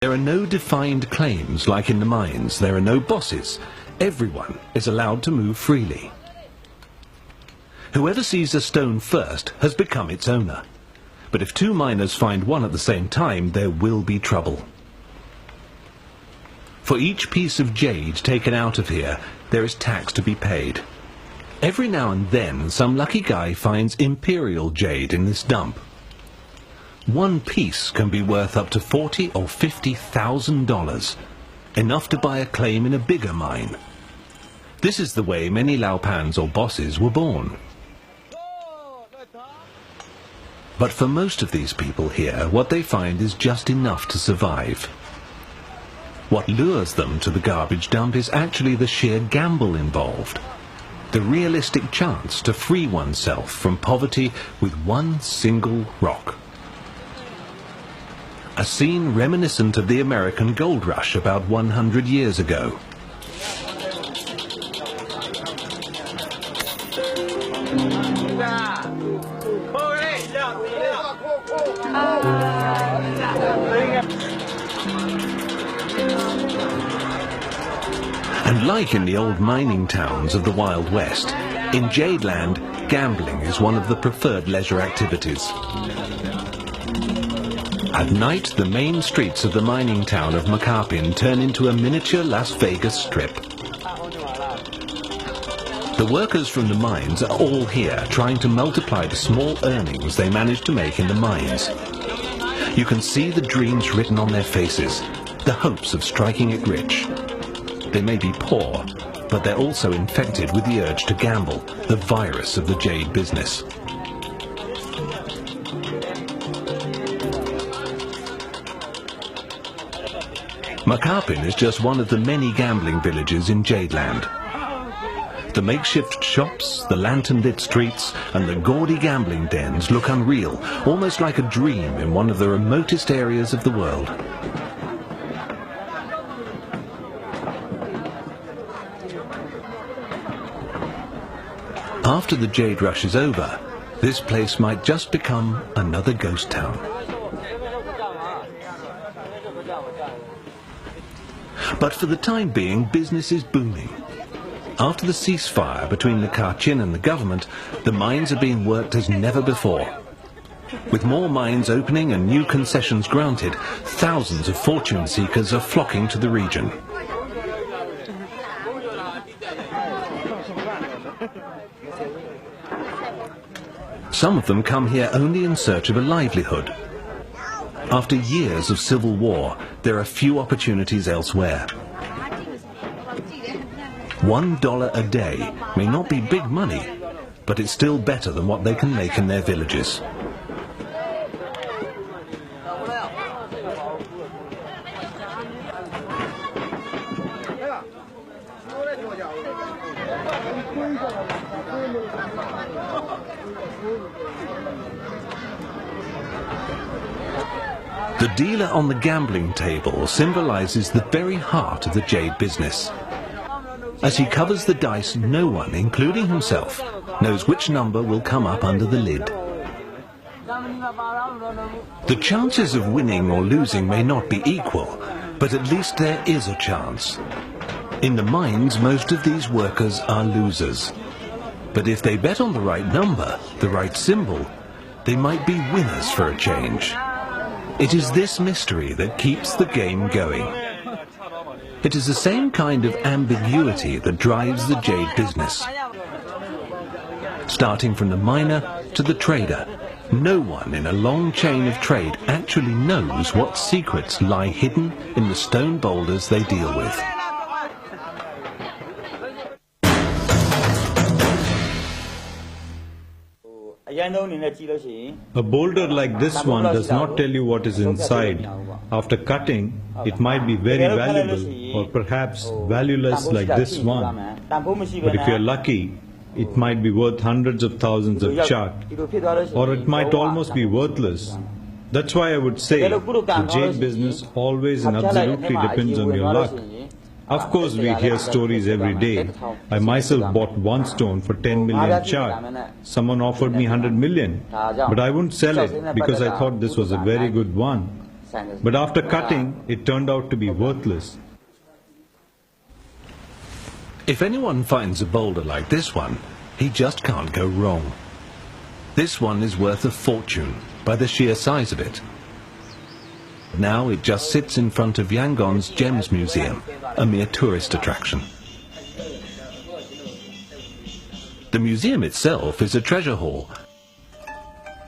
There are no defined claims like in the mines. There are no bosses. Everyone is allowed to move freely. Whoever sees a stone first has become its owner. But if two miners find one at the same time, there will be trouble. For each piece of jade taken out of here, there is tax to be paid. Every now and then, some lucky guy finds imperial jade in this dump. One piece can be worth up to $40,000 or $50,000, enough to buy a claim in a bigger mine. This is the way many Laopans or bosses were born. But for most of these people here, what they find is just enough to survive. What lures them to the garbage dump is actually the sheer gamble involved. The realistic chance to free oneself from poverty with one single rock. A scene reminiscent of the American gold rush about 100 years ago. And like in the old mining towns of the Wild West, in Jadeland, gambling is one of the preferred leisure activities. At night, the main streets of the mining town of Macapin turn into a miniature Las Vegas strip. The workers from the mines are all here trying to multiply the small earnings they manage to make in the mines. You can see the dreams written on their faces, the hopes of striking it rich. They may be poor, but they're also infected with the urge to gamble, the virus of the jade business. Macapin is just one of the many gambling villages in Jadeland. The makeshift shops, the lantern-lit streets, and the gaudy gambling dens look unreal, almost like a dream in one of the remotest areas of the world. After the jade rush is over, this place might just become another ghost town. But for the time being, business is booming. After the ceasefire between the Kachin and the government, the mines are being worked as never before. With more mines opening and new concessions granted, thousands of fortune seekers are flocking to the region. Some of them come here only in search of a livelihood. After years of civil war, there are few opportunities elsewhere. $1 a day may not be big money, but it's still better than what they can make in their villages. The dealer on the gambling table symbolizes the very heart of the jade business. As he covers the dice, no one, including himself, knows which number will come up under the lid. The chances of winning or losing may not be equal, but at least there is a chance. In the mines, most of these workers are losers. But if they bet on the right number, the right symbol, they might be winners for a change. It is this mystery that keeps the game going. It is the same kind of ambiguity that drives the jade business. Starting from the miner to the trader, no one in a long chain of trade actually knows what secrets lie hidden in the stone boulders they deal with. A boulder like this one does not tell you what is inside. After cutting, it might be very valuable or perhaps valueless like this one. But if you are lucky, it might be worth hundreds of thousands of chart, or it might almost be worthless. That's why I would say the jade business always and absolutely depends on your luck. Of course, we hear stories every day. I myself bought one stone for 10 million chart. Someone offered me 100 million, but I wouldn't sell it because I thought this was a very good one. But after cutting, it turned out to be worthless. If anyone finds a boulder like this one, he just can't go wrong. This one is worth a fortune by the sheer size of it. Now it just sits in front of Yangon's Gems Museum, a mere tourist attraction. The museum itself is a treasure haul.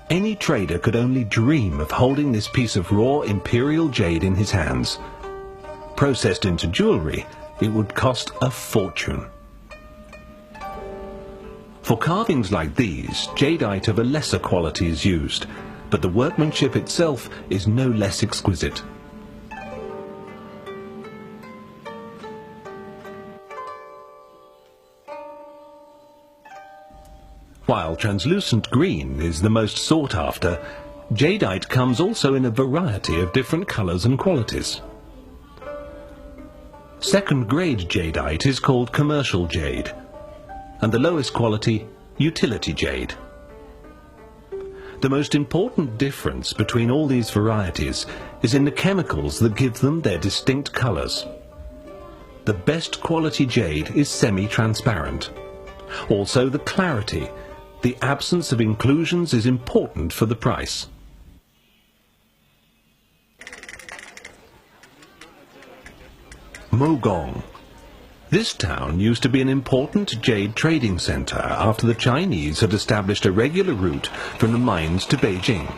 Any trader could only dream of holding this piece of raw imperial jade in his hands. Processed into jewellery, it would cost a fortune. For carvings like these, jadeite of a lesser quality is used, but the workmanship itself is no less exquisite. While translucent green is the most sought after, jadeite comes also in a variety of different colours and qualities. Second-grade jadeite is called commercial jade, and the lowest quality, utility jade. The most important difference between all these varieties is in the chemicals that give them their distinct colours. The best quality jade is semi-transparent. Also the clarity, the absence of inclusions is important for the price. Mogong. This town used to be an important jade trading centre after the Chinese had established a regular route from the mines to Beijing.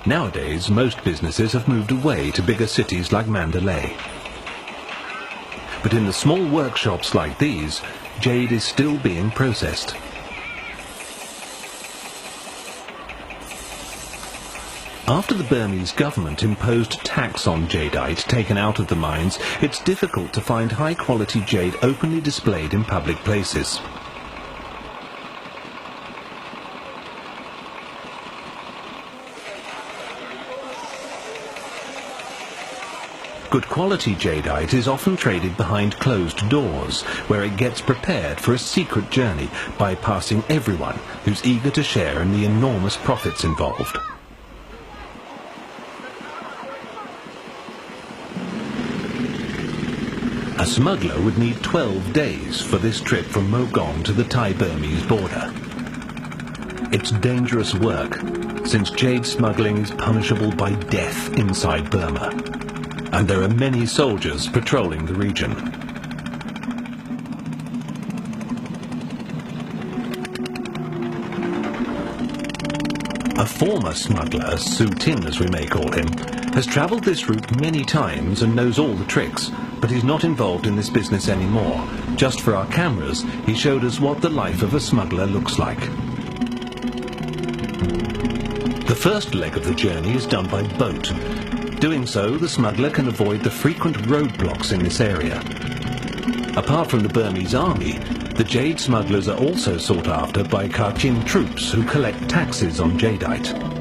Nowadays, most businesses have moved away to bigger cities like Mandalay. But in the small workshops like these, jade is still being processed. After the Burmese government imposed tax on jadeite taken out of the mines, it's difficult to find high-quality jade openly displayed in public places. Good quality jadeite is often traded behind closed doors, where it gets prepared for a secret journey, bypassing everyone who's eager to share in the enormous profits involved. A smuggler would need 12 days for this trip from Mogong to the Thai-Burmese border. It's dangerous work, since jade smuggling is punishable by death inside Burma, and there are many soldiers patrolling the region. A former smuggler, Su Tin as we may call him, has travelled this route many times and knows all the tricks, but he's not involved in this business anymore. Just for our cameras, he showed us what the life of a smuggler looks like. The first leg of the journey is done by boat. Doing so, the smuggler can avoid the frequent roadblocks in this area. Apart from the Burmese army, the jade smugglers are also sought after by Kachin troops who collect taxes on jadeite.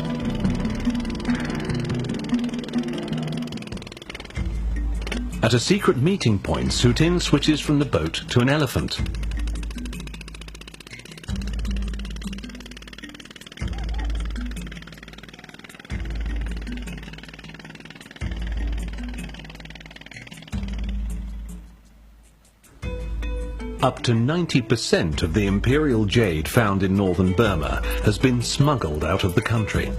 At a secret meeting point, Su Tin switches from the boat to an elephant. Up to 90% of the imperial jade found in northern Burma has been smuggled out of the country.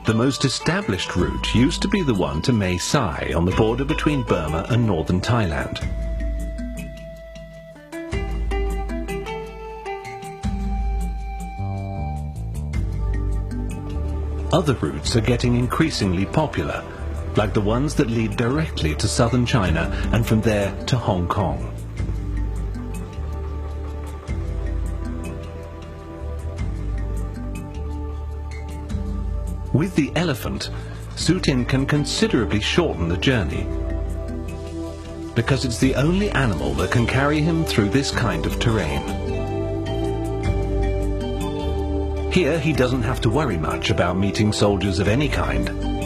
The most established route used to be the one to Mae Sai on the border between Burma and northern Thailand. Other routes are getting increasingly popular, like the ones that lead directly to southern China and from there to Hong Kong. With the elephant, Su Tin can considerably shorten the journey, because it's the only animal that can carry him through this kind of terrain. Here he doesn't have to worry much about meeting soldiers of any kind.